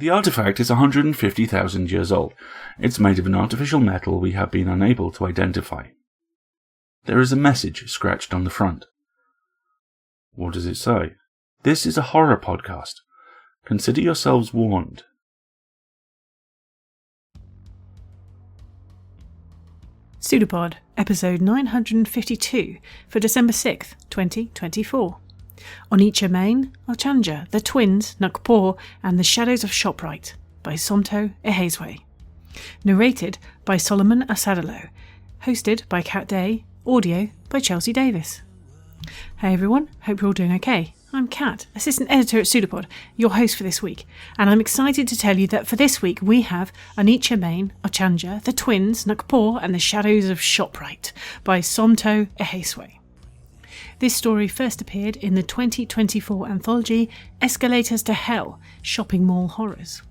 The artifact is 150,000 years old. It's made of an artificial metal we have been unable to identify. There is a message scratched on the front. What does it say? This is a horror podcast. Consider yourselves warned. PseudoPod, episode 952 for December 6th, 2024. Onitsha, Maine, Ochanja, the Twins, Nkpor, and the Shadows of Shoprite by Somto Ehezwe. Narrated by Solomon Asadalo. Hosted by Kat Day. Audio by Chelsea Davis. Hey everyone, hope you're all doing okay. I'm Kat, assistant editor at PseudoPod, your host for this week, and I'm excited to tell you that for this week we have Onitsha, Maine, Ochanja, the Twins, Nkpor, and the Shadows of Shoprite by Somto Ehezwe. This story first appeared in the 2024 anthology Escalators to Hell, Shopping Mall Horrors.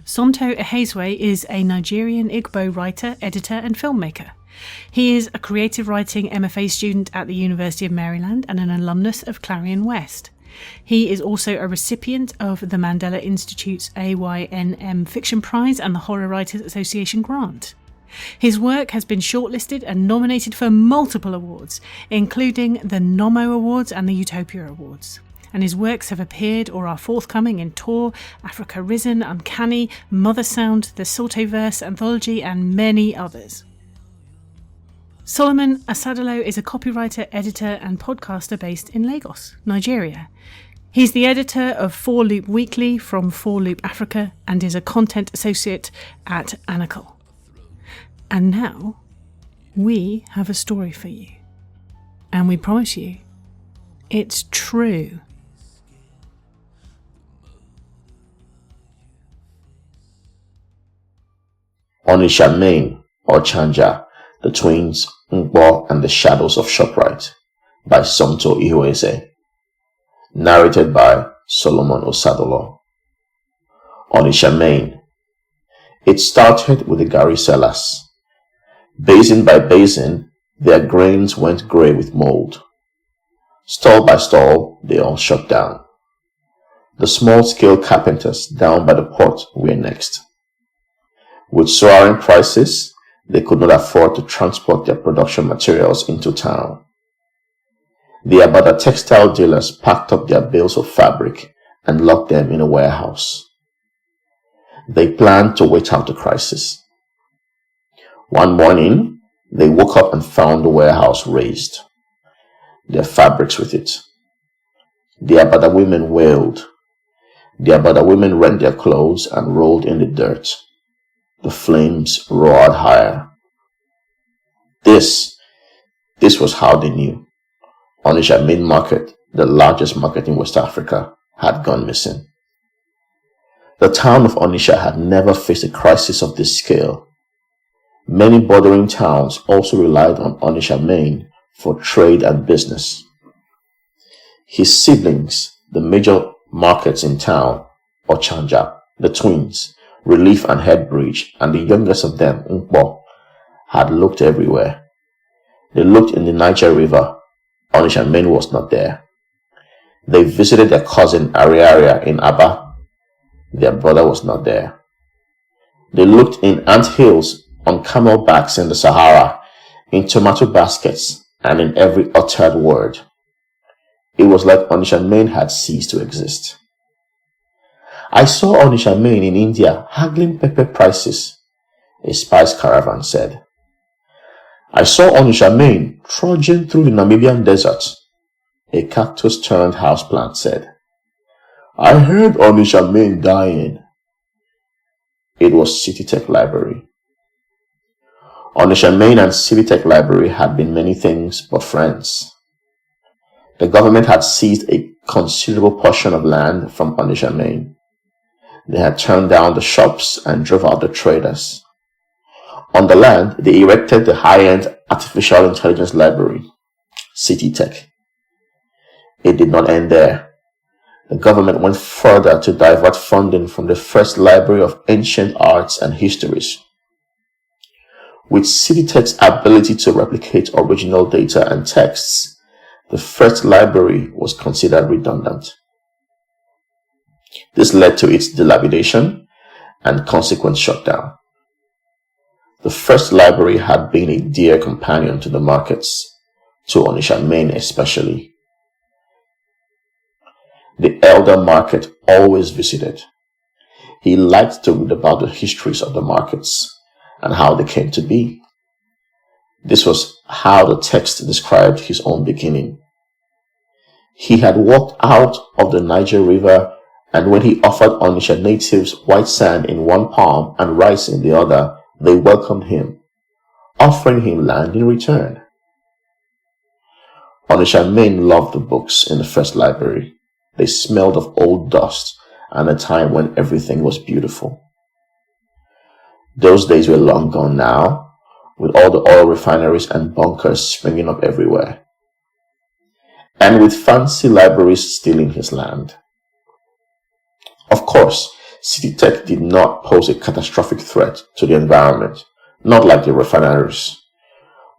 Somto Ehezwe is a Nigerian Igbo writer, editor and filmmaker. He is a creative writing MFA student at the University of Maryland and an alumnus of Clarion West. He is also a recipient of the Mandela Institute's AYNM Fiction Prize and the Horror Writers Association grant. His work has been shortlisted and nominated for multiple awards, including the Nomo Awards and the Utopia Awards. And his works have appeared or are forthcoming in Tor, Africa Risen, Uncanny, Mother Sound, the Sorteverse Anthology, and many others. Solomon Asadalo is a copywriter, editor, and podcaster based in Lagos, Nigeria. He's the editor of 4 Loop Weekly from 4 Loop Africa and is a content associate at Anacle. And now, we have a story for you. And we promise you, it's true. Onitsha, Maine, Ochanja, the Twins, Nkpor, and the Shadows of Shoprite by Somto Ehezwe. Narrated by Solomon Asadalo. Onitsha, Maine. It started with the Gary sellers. Basin by basin, their grains went grey with mold. Stall by stall, they all shut down. The small-scale carpenters down by the port were next. With soaring prices, they could not afford to transport their production materials into town. The Abada textile dealers packed up their bales of fabric and locked them in a warehouse. They planned to wait out the crisis. One morning, they woke up and found the warehouse raised, their fabrics with it. The Abada women wailed. The Abada women rent their clothes and rolled in the dirt. The flames roared higher. This was how they knew. Onitsha Main Market, the largest market in West Africa, had gone missing. The town of Onitsha had never faced a crisis of this scale. Many bordering towns also relied on Onitsha, Maine for trade and business. His siblings, the major markets in town, Ochanja, the Twins, Relief and Headbridge, and the youngest of them, Nkpor, had looked everywhere. They looked in the Niger River. Onitsha, Maine was not there. They visited their cousin Ariaria in Aba. Their brother was not there. They looked in ant hills, on camelbacks in the Sahara, in tomato baskets, and in every uttered word. It was like Onitsha, Maine had ceased to exist. I saw Onitsha, Maine in India haggling pepper prices, a spice caravan said. I saw Onitsha, Maine trudging through the Namibian desert, a cactus-turned houseplant said. I heard Onitsha, Maine dying. It was City Tech Library. Onitsha, Maine and City Tech Library had been many things but friends. The government had seized a considerable portion of land from Onitsha, Maine. They had turned down the shops and drove out the traders. On the land, they erected the high-end artificial intelligence library, City Tech. It did not end there. The government went further to divert funding from the first library of ancient arts and histories. With City Tech's ability to replicate original data and texts, the first library was considered redundant. This led to its dilapidation and consequent shutdown. The first library had been a dear companion to the markets, to Onitsha main especially. The elder market always visited. He liked to read about the histories of the markets and how they came to be. This was how the text described his own beginning. He had walked out of the Niger River, and when he offered Onitsha natives white sand in one palm and rice in the other, they welcomed him, offering him land in return. Onitsha main loved the books in the first library. They smelled of old dust and a time when everything was beautiful. Those days were long gone now, with all the oil refineries and bunkers springing up everywhere, and with fancy libraries stealing his land. Of course, city tech did not pose a catastrophic threat to the environment, not like the refineries,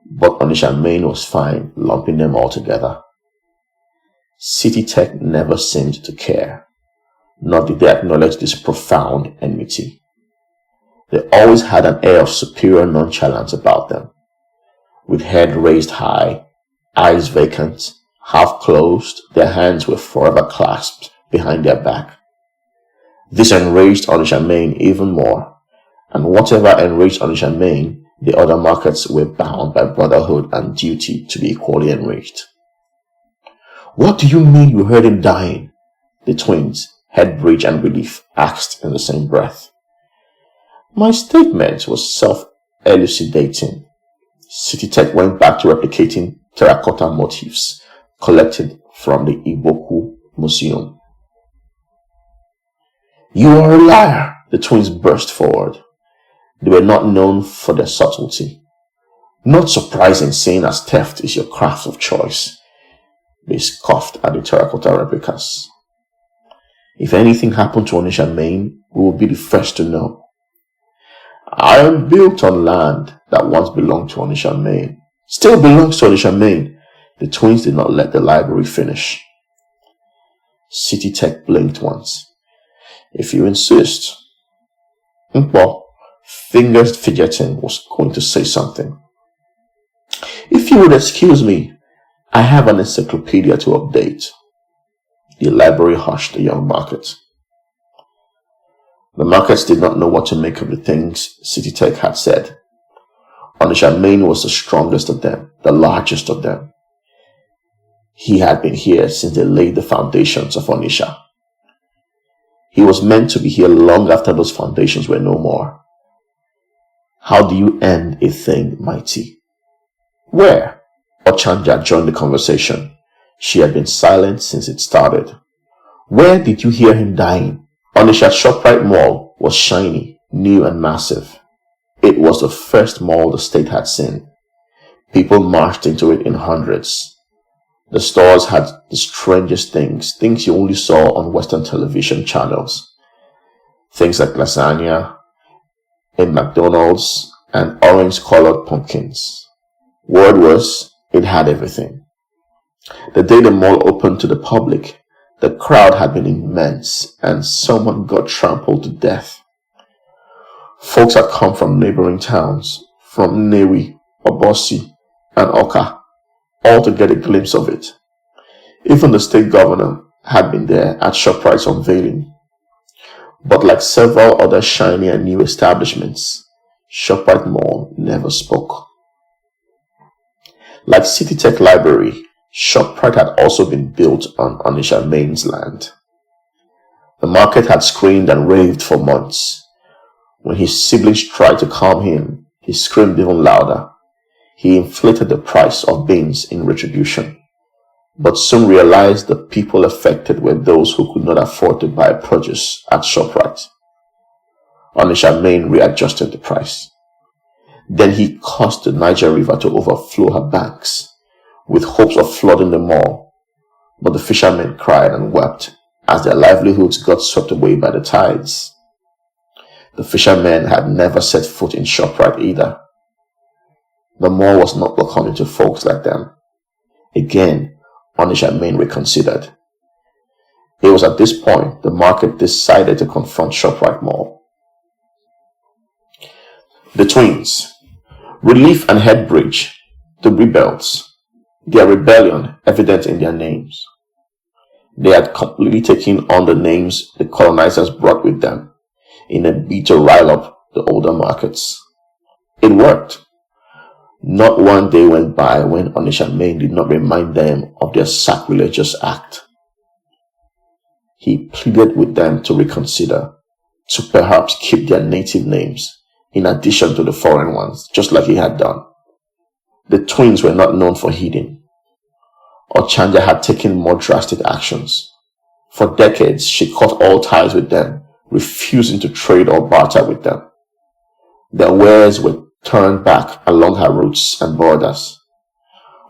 but Onitsha main was fine lumping them all together. City tech never seemed to care, nor did they acknowledge this profound enmity. They always had an air of superior nonchalance about them, with head raised high, eyes vacant, half closed, their hands were forever clasped behind their back. This enraged Onitsha main even more, and whatever enraged Onitsha main, the other markets were bound by brotherhood and duty to be equally enraged. "What do you mean you heard him dying?" the twins, Headbridge and Relief, asked in the same breath. My statement was self-elucidating. City Tech went back to replicating terracotta motifs collected from the Igboku Museum. "You are a liar!" the twins burst forward. They were not known for their subtlety. "Not surprising, seeing as theft is your craft of choice." They scoffed at the terracotta replicas. "If anything happened to Onitsha main, we will be the first to know." "I am built on land that once belonged to Onitsha main. Still belongs to Onitsha main." The twins did not let the library finish. City Tech blinked once. "If you insist." Nkpor, fingers fidgeting, was going to say something. "If you would excuse me, I have an encyclopedia to update." The library hushed the young market. The markets did not know what to make of the things City Tech had said. Onitsha main was the strongest of them, the largest of them. He had been here since they laid the foundations of Onitsha. He was meant to be here long after those foundations were no more. How do you end a thing mighty? "Where?" Ochanja joined the conversation. She had been silent since it started. "Where did you hear him dying?" Onitsha Shoprite Mall was shiny, new and massive. It was the first mall the state had seen. People marched into it in hundreds. The stores had the strangest things you only saw on Western television channels. Things like lasagna, a McDonald's, and orange-colored pumpkins. Word was, it had everything. The day the mall opened to the public, the crowd had been immense, and someone got trampled to death. Folks had come from neighboring towns, from Newi, Obosi, and Oka, all to get a glimpse of it. Even the state governor had been there at Shoprite's unveiling. But like several other shiny and new establishments, Shoprite Mall never spoke. Like City Tech Library, Shoprite had also been built on Onitsha main's land. The market had screamed and raved for months. When his siblings tried to calm him, he screamed even louder. He inflated the price of beans in retribution, but soon realized the people affected were those who could not afford to buy produce at Shoprite. Onitsha main readjusted the price. Then he caused the Niger River to overflow her banks, with hopes of flooding the mall, but the fishermen cried and wept as their livelihoods got swept away by the tides. The fishermen had never set foot in Shoprite either. The mall was not welcoming to folks like them. Again, Onitsha main reconsidered. It was at this point the market decided to confront Shoprite Mall. The twins, Relief and Headbridge, the rebels, their rebellion evident in their names. They had completely taken on the names the colonizers brought with them in a bid to rile up the older markets. It worked. Not one day went by when Onitsha Main did not remind them of their sacrilegious act. He pleaded with them to reconsider, to perhaps keep their native names in addition to the foreign ones, just like he had done. The twins were not known for heeding. Ochanja had taken more drastic actions. For decades, she cut all ties with them, refusing to trade or barter with them. Their wares were turned back along her routes and borders.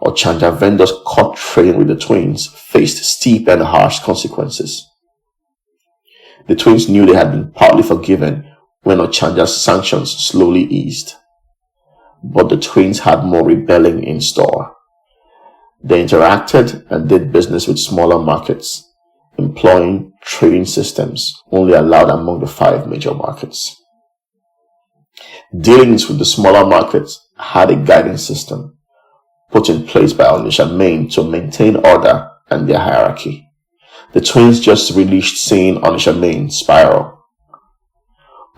Ochanja vendors caught trading with the twins faced steep and harsh consequences. The twins knew they had been partly forgiven when Ochanja's sanctions slowly eased. But the twins had more rebelling in store. They interacted and did business with smaller markets, employing trading systems only allowed among the 5 major markets. Dealings with the smaller markets had a guiding system put in place by Onitsha Main to maintain order and their hierarchy. The twins just relished seeing Onitsha Main spiral.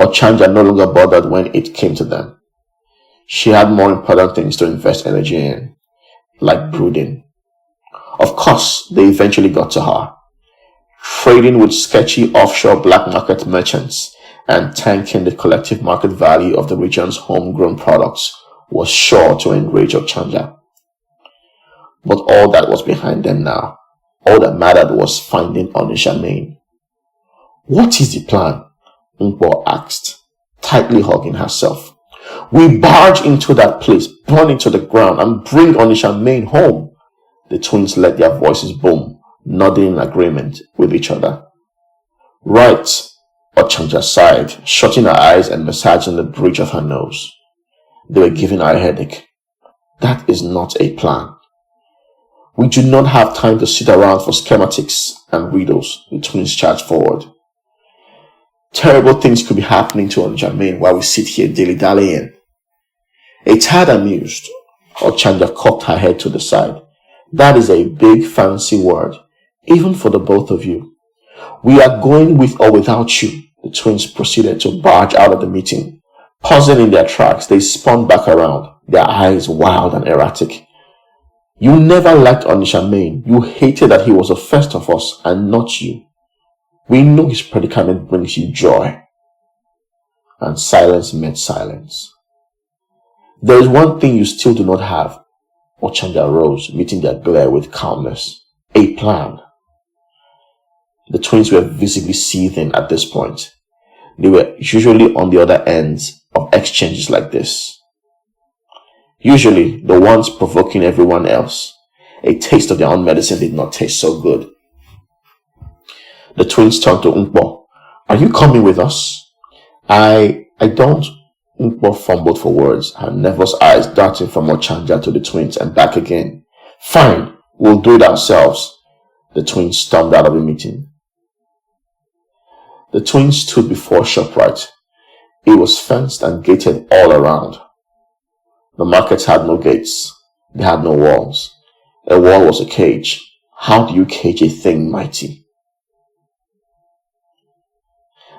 Ochanja no longer bothered when it came to them. She had more important things to invest energy in, like brooding. Of course, they eventually got to her. Trading with sketchy offshore black market merchants and tanking the collective market value of the region's homegrown products was sure to enrage Ochanja. But all that was behind them now. All that mattered was finding Onitsha Main. "What is the plan?" Nkpor asked, tightly hugging herself. "We barge into that place, burn it to the ground, and bring Onitsha Main home." The twins let their voices boom, nodding in agreement with each other. "Right," Ochanja sighed, shutting her eyes and massaging the bridge of her nose. They were giving her a headache. "That is not a plan. We do not have time to sit around for schematics and riddles," the twins charged forward. "Terrible things could be happening to Onitsha Main while we sit here dilly-dallying." A tad amused, Ochanja cocked her head to the side. "That is a big fancy word, even for the both of you. We are going with or without you." The twins proceeded to barge out of the meeting. Pausing in their tracks, they spun back around, their eyes wild and erratic. "You never liked Onitsha Main. You hated that he was the first of us and not you. We know his predicament brings you joy." And silence met silence. "There is one thing you still do not have." Ochanja rose, meeting their glare with calmness. "A plan." The twins were visibly seething at this point. They were usually on the other ends of exchanges like this. Usually the ones provoking everyone else. A taste of their own medicine did not taste so good. The twins turned to Nkpor. "Are you coming with us?" I don't. Nkpor fumbled for words, her nervous eyes darting from Ochanja to the twins and back again. "Fine, we'll do it ourselves." The twins stormed out of the meeting. The twins stood before Shoprite. It was fenced and gated all around. The markets had no gates. They had no walls. A wall was a cage. How do you cage a thing mighty?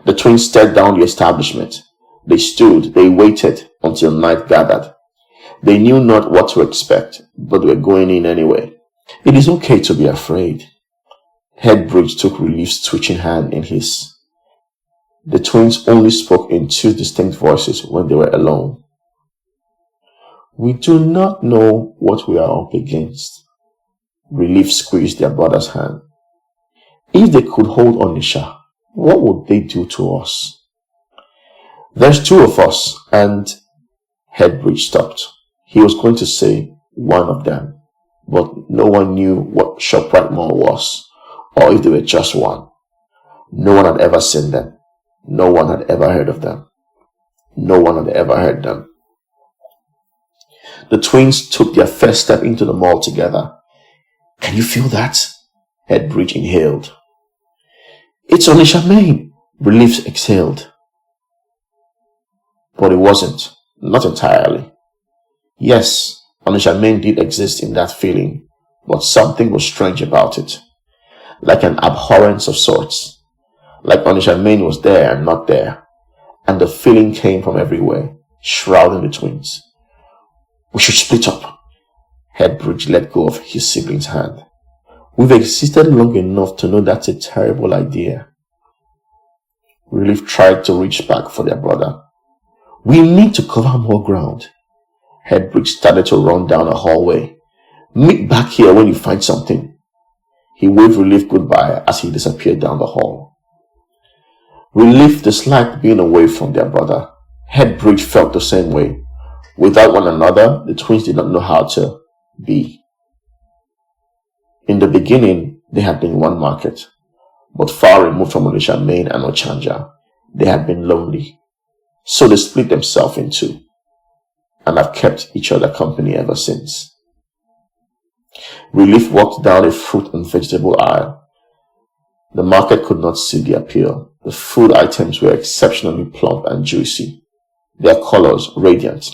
The twins stared down the establishment. They stood, they waited until night gathered. They knew not what to expect, but they were going in anyway. "It is okay to be afraid." Headbridge took Relief's twitching hand in his. The twins only spoke in 2 distinct voices when they were alone. "We do not know what we are up against." Relief squeezed their brother's hand. "If they could hold Onitsha, what would they do to us?" "There's 2 of us, and..." Headbridge stopped. He was going to say one of them, but no one knew what Shoprite Mall was, or if they were just one. No one had ever seen them. No one had ever heard of them. No one had ever heard them. The twins took their first step into the mall together. "Can you feel that?" Headbridge inhaled. It's Onitsha, Maine, Relief exhaled. But it wasn't. Not entirely. Yes, Onitsha, Maine did exist in that feeling, but something was strange about it. Like an abhorrence of sorts. Like Onitsha, Maine was there and not there. And the feeling came from everywhere, shrouding the twins. We should split up. Headbridge let go of his sibling's hand. We've existed long enough to know that's a terrible idea. Relief tried to reach back for their brother. We need to cover more ground. Headbridge started to run down a hallway. Meet back here when you find something. He waved Relief goodbye as he disappeared down the hall. Relief disliked being away from their brother. Headbridge felt the same way. Without one another, the twins did not know how to be. In the beginning, they had been one market, but far removed from Onitsha, Maine and Ochanja, they had been lonely. So they split themselves in two, and have kept each other company ever since. Relief walked down a fruit and vegetable aisle. The market could not see the appeal. The food items were exceptionally plump and juicy, their colors radiant.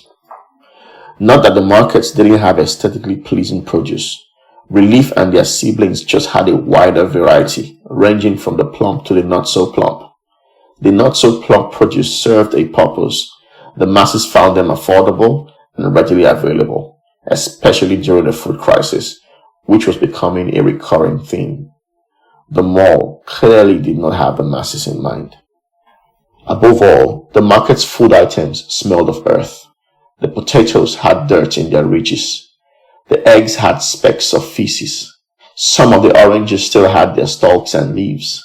Not that the markets didn't have aesthetically pleasing produce. Relief and their siblings just had a wider variety, ranging from the plump to the not-so-plump. The not-so-plump produce served a purpose. The masses found them affordable and readily available, especially during the food crisis, which was becoming a recurring theme. The mall clearly did not have the masses in mind. Above all, the market's food items smelled of earth. The potatoes had dirt in their ridges. The eggs had specks of feces. Some of the oranges still had their stalks and leaves.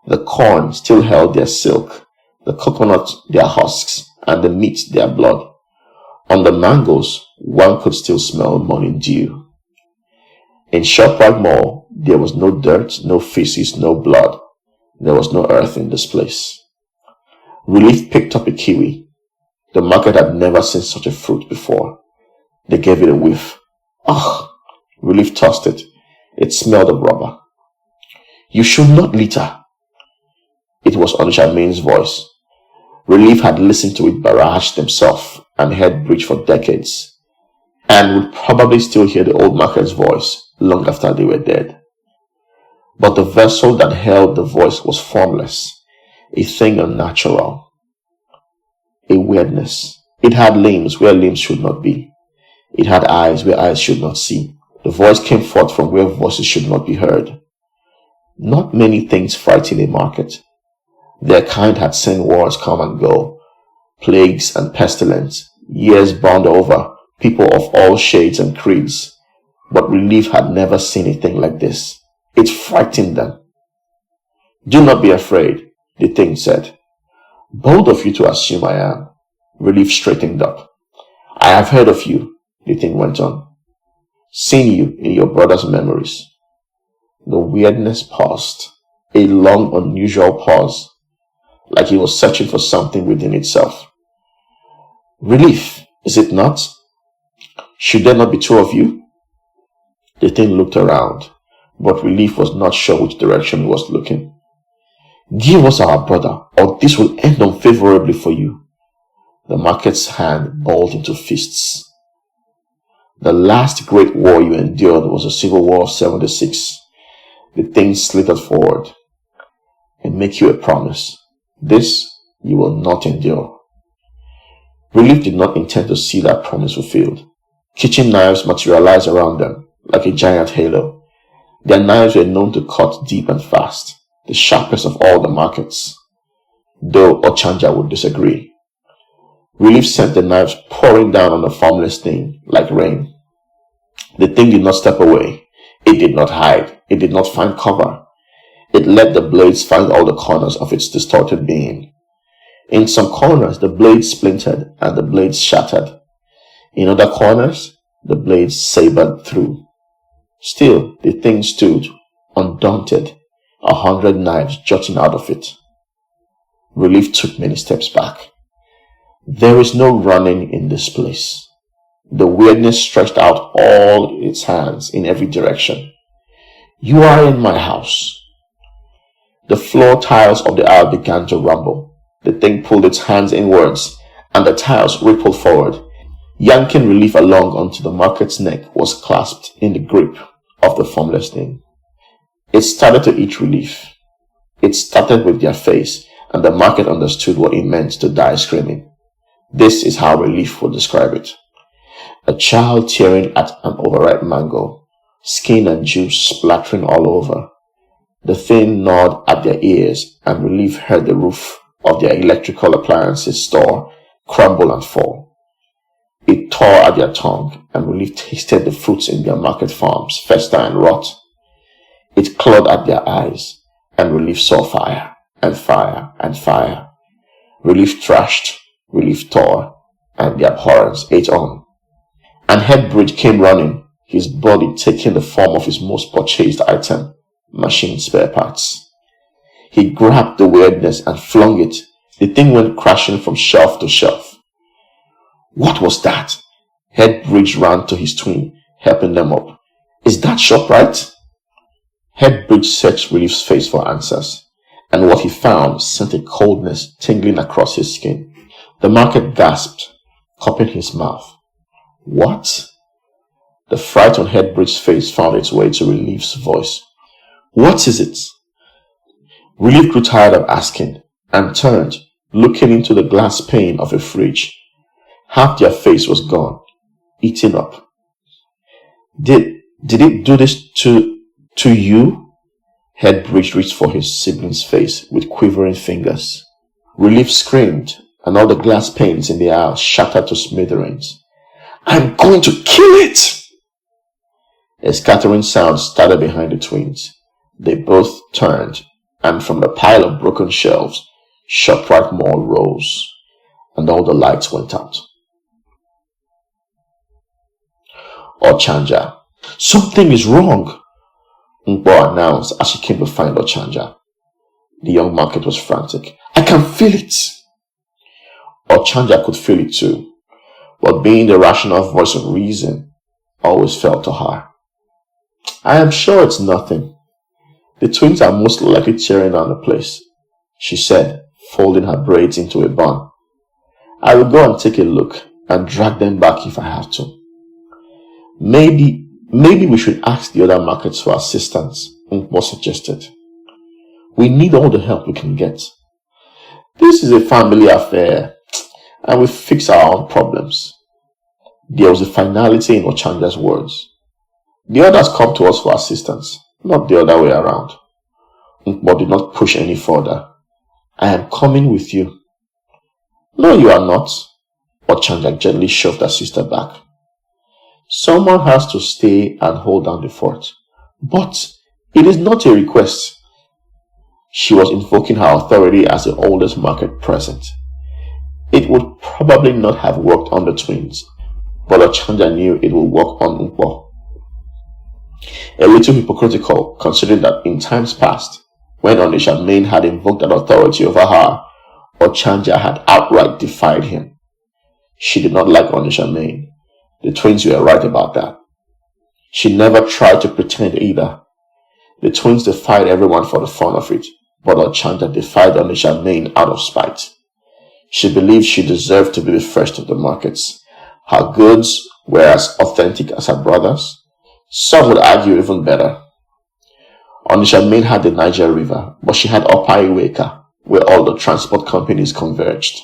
The corn still held their silk, the coconut their husks, and the meat their blood. On the mangoes, one could still smell morning dew. In Shoprite Mall, there was no dirt, no feces, no blood. There was no earth in this place. Relief picked up a kiwi. The market had never seen such a fruit before. They gave it a whiff. Ugh! Relief tossed it. It smelled of rubber. You should not litter. It was Onitsha Main's voice. Relief had listened to it barrage themselves and Headbridge for decades, and would probably still hear the old market's voice long after they were dead. But the vessel that held the voice was formless, a thing unnatural. A weirdness. It had limbs where limbs should not be. It had eyes where eyes should not see. The voice came forth from where voices should not be heard. Not many things frighten a market. Their kind had seen wars come and go, plagues and pestilence, years bound over, people of all shades and creeds. But Relief had never seen a thing like this. It frightened them. Do not be afraid, the thing said. Bold of you to assume I am. Relief straightened up. I have heard of you, the thing went on. Seen you in your brother's memories. The weirdness paused. A long, unusual pause, like he was searching for something within itself. Relief, is it not? Should there not be two of you? The thing looked around, but Relief was not sure which direction he was looking. Give us our brother, or this will end unfavorably for you. The market's hand balled into fists. The last great war you endured was the Civil War of 76. The thing slithered forward. And make you a promise. This you will not endure. Relief did not intend to see that promise fulfilled. Kitchen knives materialized around them, like a giant halo. Their knives were known to cut deep and fast, the sharpest of all the markets, though Ochanja would disagree. Relief sent the knives pouring down on the formless thing like rain. The thing did not step away. It did not hide. It did not find cover. It let the blades find all the corners of its distorted being. In some corners, the blades splintered and the blades shattered. In other corners, the blades sabered through. Still, the thing stood, undaunted, 100 knives jutting out of it. Relief took many steps back. There is no running in this place. The weirdness stretched out all its hands in every direction. You are in my house. The floor tiles of the aisle began to rumble. The thing pulled its hands inwards, and the tiles rippled forward. Yanking relief along until the market's neck was clasped in the grip of the formless thing. It started to eat relief. It started with their face, and the market understood what it meant to die screaming. This is how relief would describe it. A child tearing at an overripe mango, skin and juice splattering all over. The thing gnawed at their ears, and relief heard the roof of their electrical appliances store crumble and fall. It tore at their tongue, and relief tasted the fruits in their market farms fester and rot. It clawed at their eyes, and relief saw fire, and fire, and fire. Relief thrashed, relief tore, and the abhorrence ate on. And Headbridge came running, his body taking the form of his most purchased item, machine spare parts. He grabbed the weirdness and flung it. The thing went crashing from shelf to shelf. What was that? Headbridge ran to his twin, helping them up. Is that Shoprite? Headbridge searched Relief's face for answers, and what he found sent a coldness tingling across his skin. The market gasped, cupping his mouth. What? The fright on Headbridge's face found its way to Relief's voice. What is it? Relief grew tired of asking, and turned, looking into the glass pane of a fridge. Half their face was gone, eaten up. Did it do this to you? Headbridge reached for his sibling's face with quivering fingers. Relief screamed, and all the glass panes in the aisle shattered to smithereens. I'm going to kill it! A scattering sound started behind the twins. They both turned, and from the pile of broken shelves, Shoprite Mall rose, and all the lights went out. Ochanja. Something is wrong, Nkpor announced as she came to find Ochanja. The young market was frantic. I can feel it. Ochanja could feel it too, but being the rational voice of reason always fell to her. I am sure it's nothing. The twins are most likely tearing down the place, she said, folding her braids into a bun. I will go and take a look and drag them back if I have to. Maybe we should ask the other markets for assistance, Nkpor suggested. We need all the help we can get. This is a family affair, and we fix our own problems. There was a finality in Ochanja's words. The others come to us for assistance, not the other way around. Nkpor did not push any further. I am coming with you. No, you are not. Ochanja gently shoved her sister back. Someone has to stay and hold down the fort. But it is not a request. She was invoking her authority as the oldest market present. It would probably not have worked on the twins, but Ochanja knew it would work on Nkpor. A little hypocritical, considering that in times past, when Onitsha Main had invoked that authority over her, Ochanja had outright defied him. She did not like Onitsha Main. The twins were right about that. She never tried to pretend either. The twins defied everyone for the fun of it, but Ochanja defied Onitsha Main out of spite. She believed she deserved to be the first of the markets. Her goods were as authentic as her brothers. Some would argue even better. Onitsha Main had the Niger River, but she had Upper Iweka, where all the transport companies converged.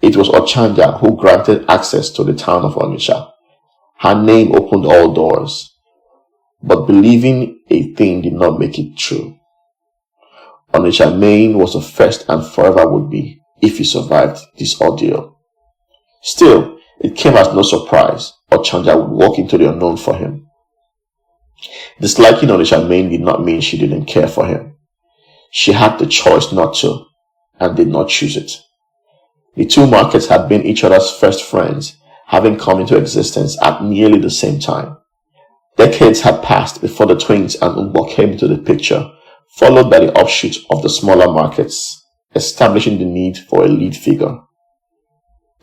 It was Ochanja who granted access to the town of Onitsha. Her name opened all doors, but believing a thing did not make it true. Onitsha Main was the first and forever would be if he survived this ordeal. Still, it came as no surprise Ochanja would walk into the unknown for him. Disliking Onitsha Main did not mean she didn't care for him. She had the choice not to, and did not choose it. The two markets had been each other's first friends, having come into existence at nearly the same time. Decades had passed before the twins and Nkpor came into the picture, followed by the offshoot of the smaller markets, establishing the need for a lead figure.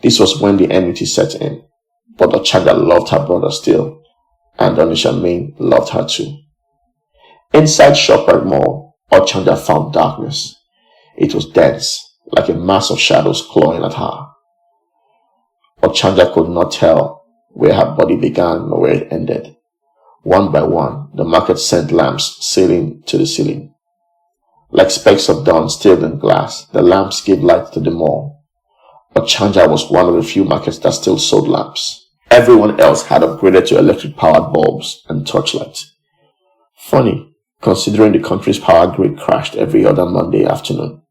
This was when the enmity set in, but Ochanja loved her brother still, and Onitsha Main loved her too. Inside Shoprite Mall, Ochanja found darkness. It was dense, like a mass of shadows clawing at her. Ochanja could not tell where her body began or where it ended. One by one, the market sent lamps sailing to the ceiling. Like specks of dawn stilled in glass, the lamps gave light to the mall. Ochanja was one of the few markets that still sold lamps. Everyone else had upgraded to electric-powered bulbs and torchlights. Funny, considering the country's power grid crashed every other Monday afternoon.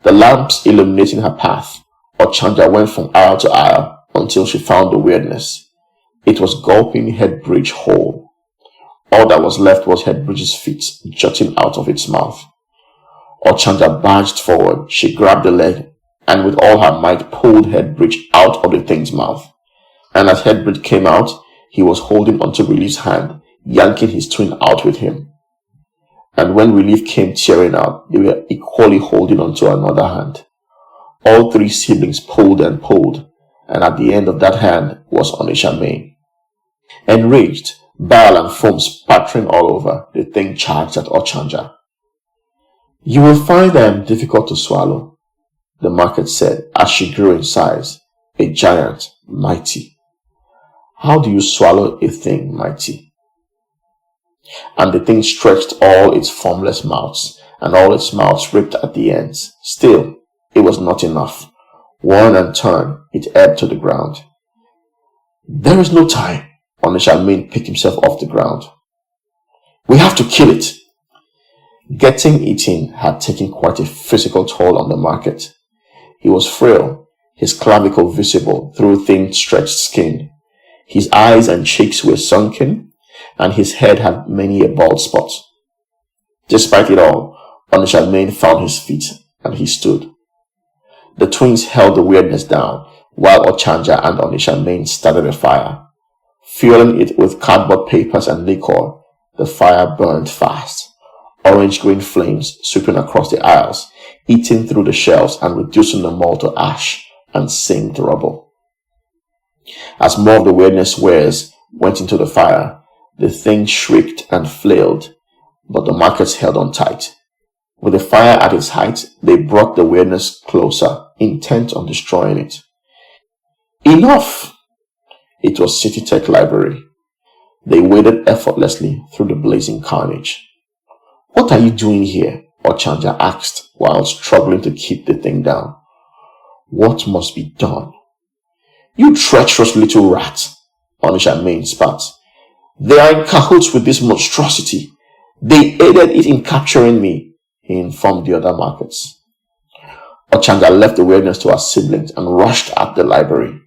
The lamps illuminating her path, Ochanja went from aisle to aisle until she found the weirdness. It was gulping Headbridge whole. All that was left was Headbridge's feet jutting out of its mouth. Ochanja barged forward. She grabbed the leg and with all her might pulled Headbridge out of the thing's mouth. And as Headbridge came out, he was holding onto Relief's hand, yanking his twin out with him. And when Relief came tearing out, they were equally holding onto another hand. All three siblings pulled and pulled, and at the end of that hand was Onitsha Main. Enraged, bile and foam spattering all over, the thing charged at Ochanja. "You will find I am difficult to swallow," the market said as she grew in size, a giant, mighty. "How do you swallow a thing mighty?" And the thing stretched all its formless mouths, and all its mouths ripped at the ends. Still, it was not enough. Worn and torn, it ebbed to the ground. "There is no time." Onitsha Main picked himself off the ground. "We have to kill it." Getting eaten had taken quite a physical toll on the market. He was frail, his clavicle visible through thin stretched skin. His eyes and cheeks were sunken, and his head had many a bald spot. Despite it all, Onitsha Main found his feet, and he stood. The twins held the weirdness down, while Ochanja and Onitsha Main started a fire. Fueling it with cardboard papers and liquor, the fire burned fast. Orange-green flames sweeping across the aisles, eating through the shelves and reducing the mall to ash and singed rubble. As more of the weirdness wares went into the fire, the thing shrieked and flailed, but the markets held on tight. With the fire at its height, they brought the weirdness closer, intent on destroying it. Enough! It was City Tech Library. They waded effortlessly through the blazing carnage. "What are you doing here?" Ochanja asked while struggling to keep the thing down. "What must be done?" "You treacherous little rat," Onitsha Main spat. "They are in cahoots with this monstrosity. They aided it in capturing me," he informed the other markets. Ochanja left the weirdness to her siblings and rushed at the library.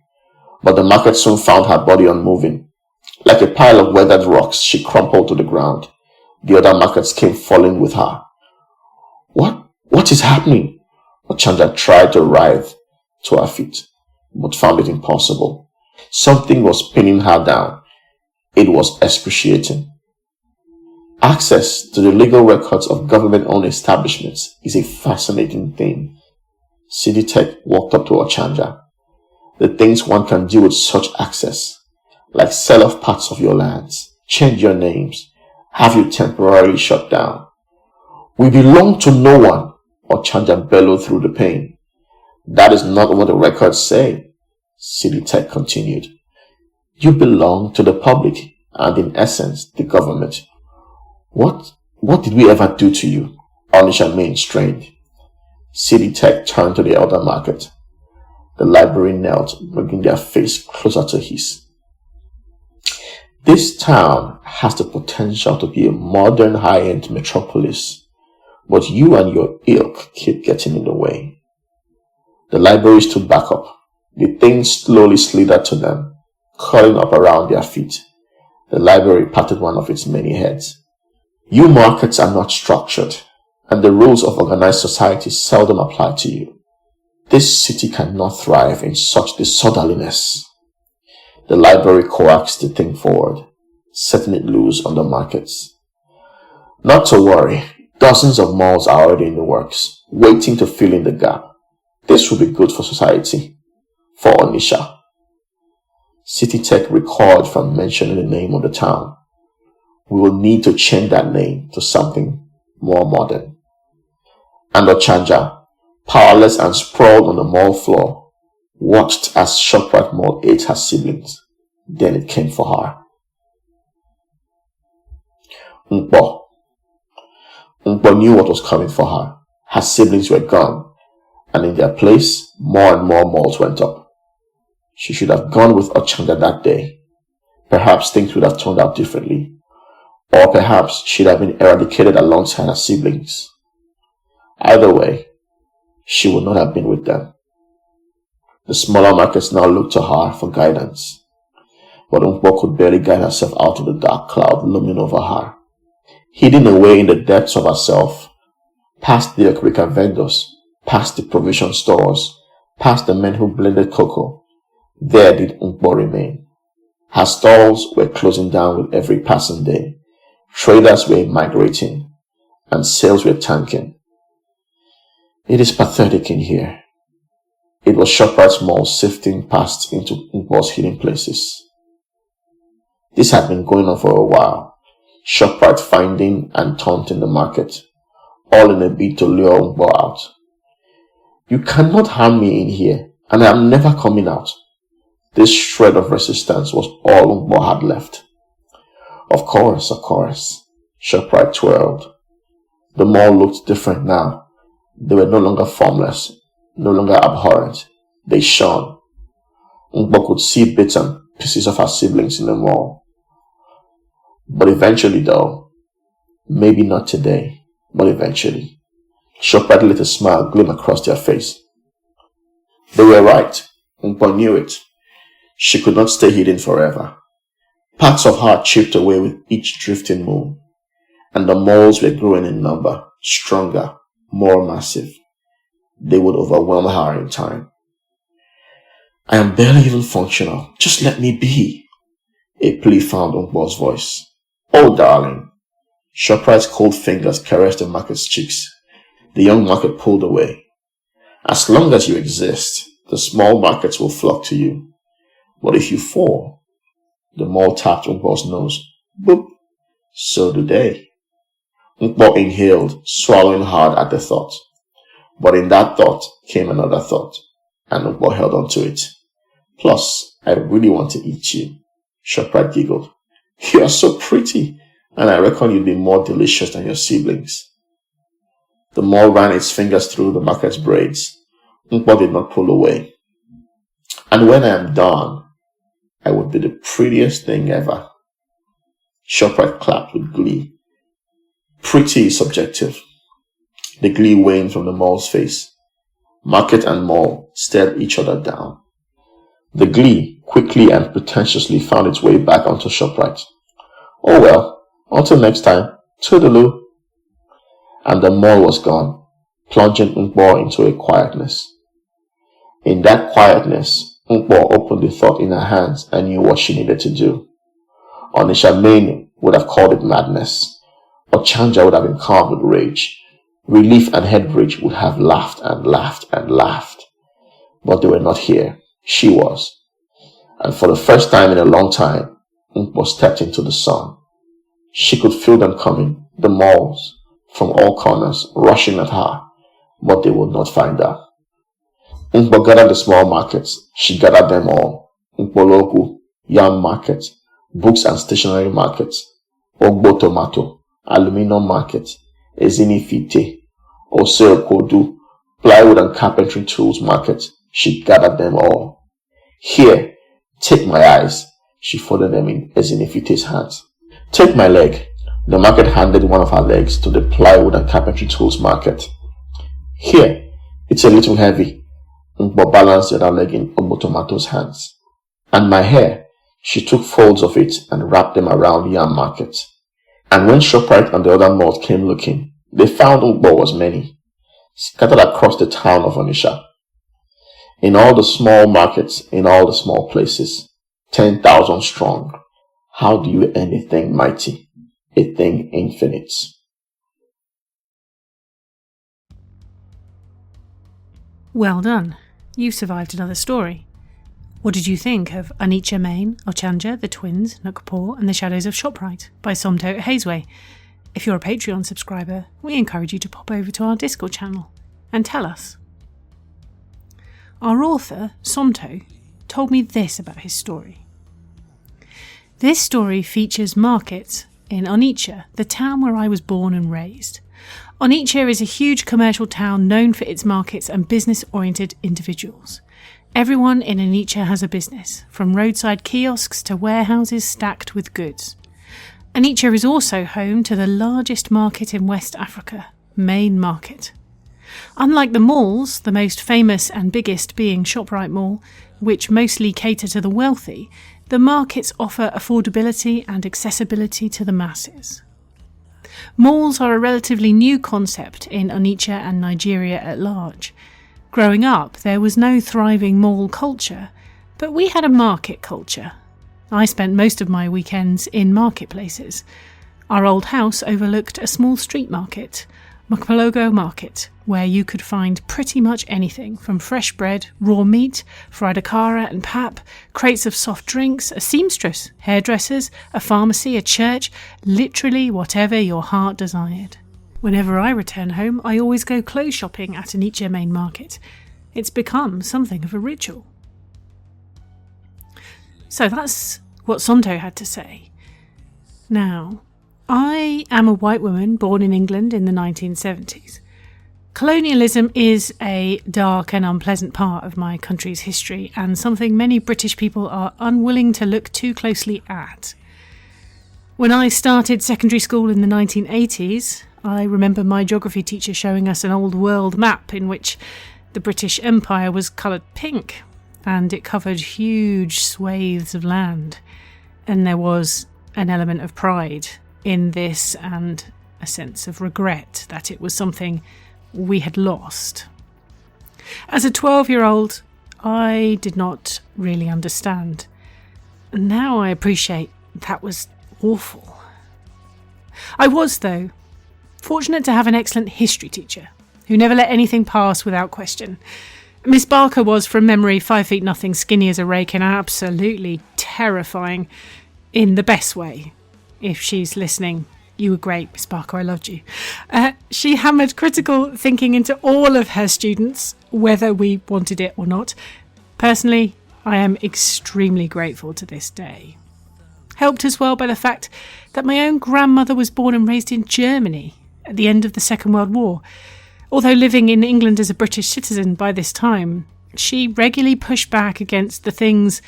But the market soon found her body unmoving. Like a pile of weathered rocks, she crumpled to the ground. The other markets came falling with her. What is happening?" Ochanja tried to writhe to her feet, but found it impossible. Something was pinning her down. It was excruciating. Access to the legal records of government-owned establishments is a fascinating thing. City Tech walked up to Ochanja. The things one can do with such access, like sell off parts of your lands, change your names, have you temporarily shut down. "We belong to no one," Ochanja bellowed through the pain. "That is not what the records say," City Tech continued. "You belong to the public and in essence the government." What did we ever do to you?" Onitsha Main strained. City Tech turned to the elder market. The library knelt, bringing their face closer to his. "This town has the potential to be a modern high-end metropolis, but you and your ilk keep getting in the way." The library stood back up. The thing slowly slithered to them, curling up around their feet. The library patted one of its many heads. "You markets are not structured, and the rules of organized society seldom apply to you. This city cannot thrive in such disorderliness." The library coaxed the thing forward, setting it loose on the markets. "Not to worry, dozens of malls are already in the works, waiting to fill in the gap. This will be good for society, for Onitsha." City Tech recoiled from mentioning the name of the town. we will need to change that name to something more modern. And Ochanja, powerless and sprawled on the mall floor, watched as Shoprite Mall ate her siblings. Then it came for her. Nkpor. Nkpor knew what was coming for her. Her siblings were gone, and in their place, more and more malls went up. She should have gone with Ochanja that day. Perhaps things would have turned out differently. Or perhaps she'd have been eradicated alongside her siblings. Either way, she would not have been with them. The smaller markets now looked to her for guidance. But Nkpor could barely guide herself out of the dark cloud looming over her. Hidden away in the depths of herself, past the Okrika vendors, past the provision stores, past the men who blended cocoa, there did Nkpor remain. Her stalls were closing down with every passing day. Traders were migrating, and sales were tanking. It is pathetic in here. It was Shoprite's mall sifting past into Nkpor's hidden places. This had been going on for a while. Shoprite finding and taunting the market, all in a bid to lure Nkpor out. You cannot harm me in here, and I am never coming out. This shred of resistance was all Nkpor had left. Of course, Shoprite twirled. The mall looked different now. They were no longer formless, no longer abhorrent. They shone. Nkpor could see bits and pieces of her siblings in the mall. But eventually though, maybe not today, but eventually, Shoprite let a smile gleam across their face. They were right. Nkpor knew it. She could not stay hidden forever. Parts of her chipped away with each drifting moon, and the malls were growing in number, stronger, more massive. They would overwhelm her in time. I am barely even functional. Just let me be. A plea found Nkpor's voice. Oh, darling. Shoprite's cold fingers caressed the market's cheeks. The young market pulled away. As long as you exist, the small markets will flock to you. But if you fall, the mall tapped Nkpor's nose. Boop. So do they. Nkpor inhaled, swallowing hard at the thought. But in that thought came another thought, and Nkpor held on to it. Plus, I really want to eat you. Shoprite giggled. You are so pretty, and I reckon you'd be more delicious than your siblings. The mall ran its fingers through the market's braids. Nkpor did not pull away. And when I am done, I would be the prettiest thing ever. Shoprite clapped with glee. Pretty is subjective. The glee waned from the mall's face. Market and mall stared each other down. The glee quickly and pretentiously found its way back onto Shoprite. Oh well, until next time, toodaloo. And the mall was gone, plunging Nkpor into a quietness. In that quietness, Nkpor opened the thought in her hands and knew what she needed to do. Onitsha Main would have called it madness. Ochanja would have been calm with rage. Relief and Headbridge would have laughed and laughed and laughed. But they were not here. She was. And for the first time in a long time, Nkpor stepped into the sun. She could feel them coming, the malls, from all corners, rushing at her. But they would not find her. Nkpor gathered the small markets. She gathered them all. Nkpoloku, Yam Market, Books and Stationery Market, Ogbo Tomato, Aluminum Market, Ezini Fite, Ose Kodu, Plywood and Carpentry Tools Market. She gathered them all. Here, take my eyes. She folded them in Ezini Fite's hands. Take my leg. The market handed one of her legs to the Plywood and Carpentry Tools Market. Here, it's a little heavy. Nkpor balanced the other leg in Ogbo Tomato's hands. And my hair. She took folds of it and wrapped them around Yam Market. And when Shoprite and the other malls came looking, they found Nkpor was many, scattered across the town of Onitsha. In all the small markets, in all the small places, 10,000 strong. How do you end a thing mighty, a thing infinite? Well done. You've survived another story. What did you think of Onitsha, Maine, Ochanja, the Twins, Nkpor and the Shadows of Shoprite by Somto Hazeway? If you're a Patreon subscriber, we encourage you to pop over to our Discord channel and tell us. Our author, Somto, told me this about his story. This story features markets in Onitsha, the town where I was born and raised. Onitsha is a huge commercial town known for its markets and business-oriented individuals. Everyone in Onitsha has a business, from roadside kiosks to warehouses stacked with goods. Onitsha is also home to the largest market in West Africa, Main Market. Unlike the malls, the most famous and biggest being Shoprite Mall, which mostly cater to the wealthy, the markets offer affordability and accessibility to the masses. Malls are a relatively new concept in Onitsha and Nigeria at large. Growing up, there was no thriving mall culture, but we had a market culture. I spent most of my weekends in marketplaces. Our old house overlooked a small street market, Mokpologo Market, where you could find pretty much anything from fresh bread, raw meat, fried akara and pap, crates of soft drinks, a seamstress, hairdressers, a pharmacy, a church, literally whatever your heart desired. Whenever I return home, I always go clothes shopping at Onitsha Main Market. It's become something of a ritual. So that's what Somto had to say. Now, I am a white woman born in England in the 1970s. Colonialism is a dark and unpleasant part of my country's history and something many British people are unwilling to look too closely at. When I started secondary school in the 1980s, I remember my geography teacher showing us an old world map in which the British Empire was coloured pink and it covered huge swathes of land. And there was an element of pride in this and a sense of regret that it was something we had lost. As a 12-year-old, I did not really understand. Now I appreciate that was awful. I was, though, fortunate to have an excellent history teacher who never let anything pass without question. Miss Barker was, from memory, 5 feet nothing, skinny as a rake and absolutely terrifying in the best way. If she's listening, you were great, Miss Barker, I loved you. She hammered critical thinking into all of her students, whether we wanted it or not. Personally, I am extremely grateful to this day. Helped as well by the fact that my own grandmother was born and raised in Germany at the end of the Second World War. Although living in England as a British citizen by this time, she regularly pushed back against the things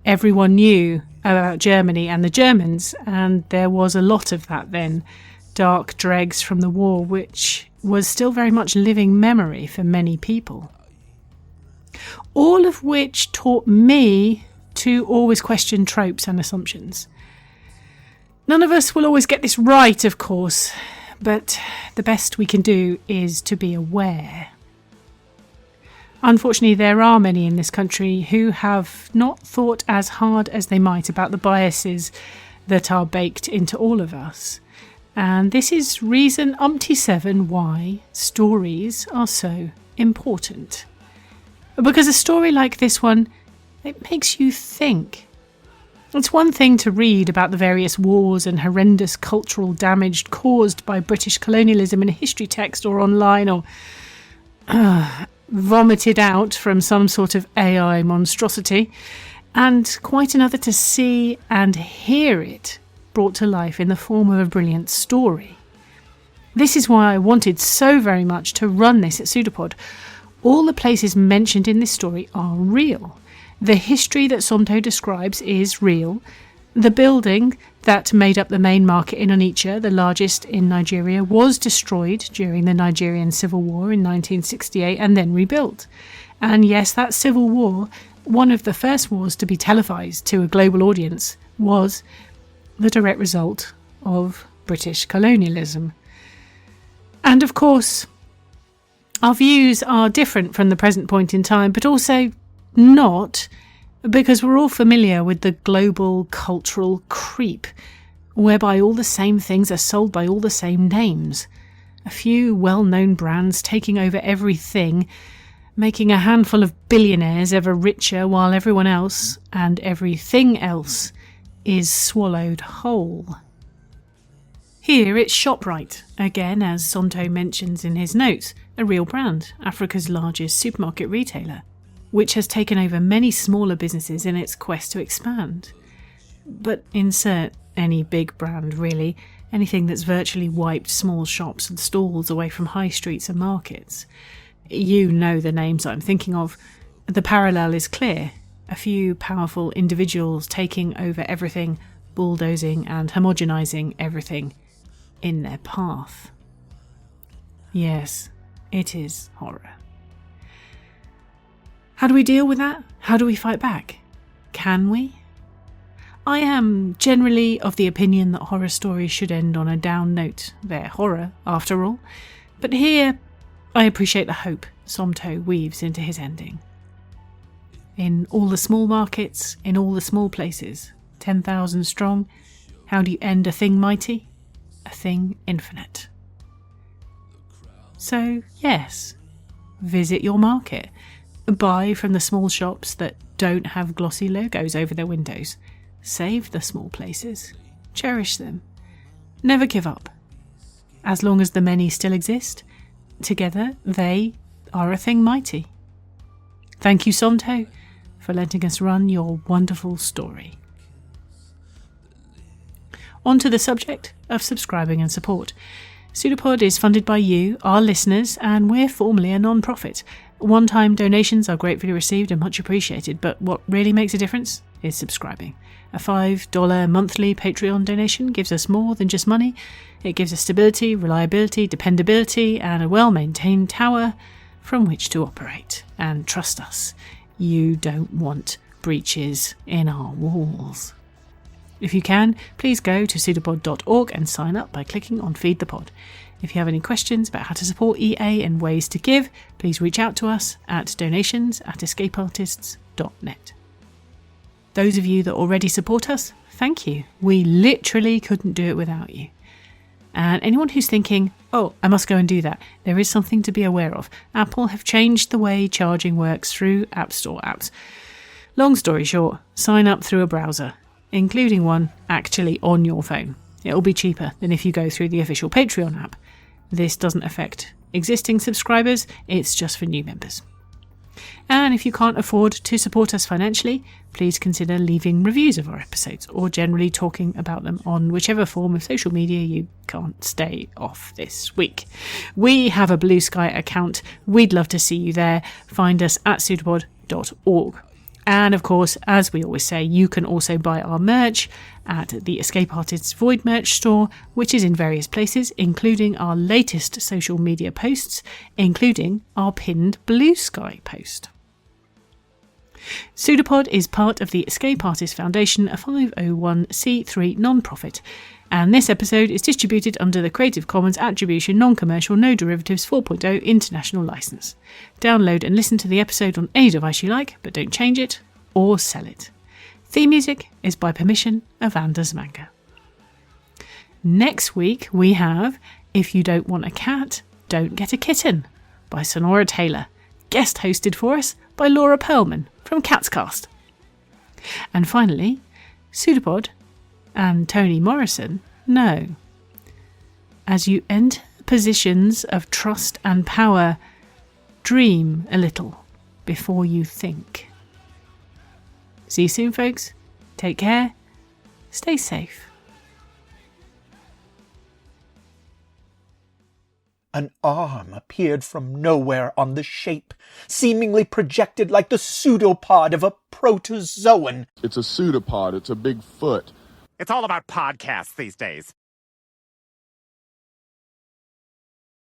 everyone knew about Germany and the Germans, and there was a lot of that then, dark dregs from the war, which was still very much living memory for many people. All of which taught me to always question tropes and assumptions. None of us will always get this right, of course, but the best we can do is to be aware. Unfortunately, there are many in this country who have not thought as hard as they might about the biases that are baked into all of us. And this is reason umpty-7 why stories are so important. Because a story like this one, it makes you think. It's one thing to read about the various wars and horrendous cultural damage caused by British colonialism in a history text or online or vomited out from some sort of AI monstrosity, and quite another to see and hear it brought to life in the form of a brilliant story. This is why I wanted so very much to run this at PseudoPod. All the places mentioned in this story are real. The history that Somto describes is real. The building that made up the main market in Onitsha, the largest in Nigeria, was destroyed during the Nigerian Civil War in 1968 and then rebuilt. And yes, that civil war, one of the first wars to be televised to a global audience, was the direct result of British colonialism. And of course, our views are different from the present point in time, but also not, because we're all familiar with the global cultural creep, whereby all the same things are sold by all the same names. A few well-known brands taking over everything, making a handful of billionaires ever richer while everyone else, and everything else, is swallowed whole. Here it's Shoprite, again as Sonto mentions in his notes, a real brand, Africa's largest supermarket retailer, which has taken over many smaller businesses in its quest to expand. But insert any big brand really, anything that's virtually wiped small shops and stalls away from high streets and markets. You know the names I'm thinking of. The parallel is clear. A few powerful individuals taking over everything, bulldozing and homogenising everything in their path. Yes, it is horror. How do we deal with that? How do we fight back? Can we? I am generally of the opinion that horror stories should end on a down note. They're horror, after all. But here, I appreciate the hope Somto weaves into his ending. In all the small markets, in all the small places, 10,000 strong, how do you end a thing mighty? A thing infinite. So, yes, visit your market. Buy from the small shops that don't have glossy logos over their windows. Save the small places. Cherish them. Never give up. As long as the many still exist, together they are a thing mighty. Thank you, Somto, for letting us run your wonderful story. On to the subject of subscribing and support. PseudoPod is funded by you, our listeners, and we're formally a non-profit. One-time donations are gratefully received and much appreciated, but what really makes a difference is subscribing. A $5 monthly Patreon donation gives us more than just money. It gives us stability, reliability, dependability, and a well-maintained tower from which to operate. And trust us, you don't want breaches in our walls. If you can, please go to pseudopod.org and sign up by clicking on Feed the Pod. If you have any questions about how to support EA and ways to give, please reach out to us at donations@escapeartists.net. Those of you that already support us, thank you. We literally couldn't do it without you. And anyone who's thinking, oh, I must go and do that, there is something to be aware of. Apple have changed the way charging works through App Store apps. Long story short, sign up through a browser, including one actually on your phone. It'll be cheaper than if you go through the official Patreon app. This doesn't affect existing subscribers, it's just for new members. And if you can't afford to support us financially, please consider leaving reviews of our episodes or generally talking about them on whichever form of social media you can't stay off this week. We have a Blue Sky account. We'd love to see you there. Find us at pseudopod.org. And of course, as we always say, you can also buy our merch at the Escape Artists Void merch store, which is in various places, including our latest social media posts, including our pinned Blue Sky post. PseudoPod is part of the Escape Artists Foundation, a 501c3 non-profit, and this episode is distributed under the Creative Commons Attribution Non-Commercial No Derivatives 4.0 International License. Download and listen to the episode on any device you like, but don't change it or sell it. Theme music is by permission of Anders Manga. Next week we have If You Don't Want a Cat, Don't Get a Kitten by Sonora Taylor, guest hosted for us by Laura Perlman from Catscast. And finally, PseudoPod and Toni Morrison know. As you enter positions of trust and power, dream a little before you think. See you soon, folks. Take care. Stay safe. An arm appeared from nowhere on the shape, seemingly projected like the pseudopod of a protozoan. It's a pseudopod. It's a big foot. It's all about podcasts these days.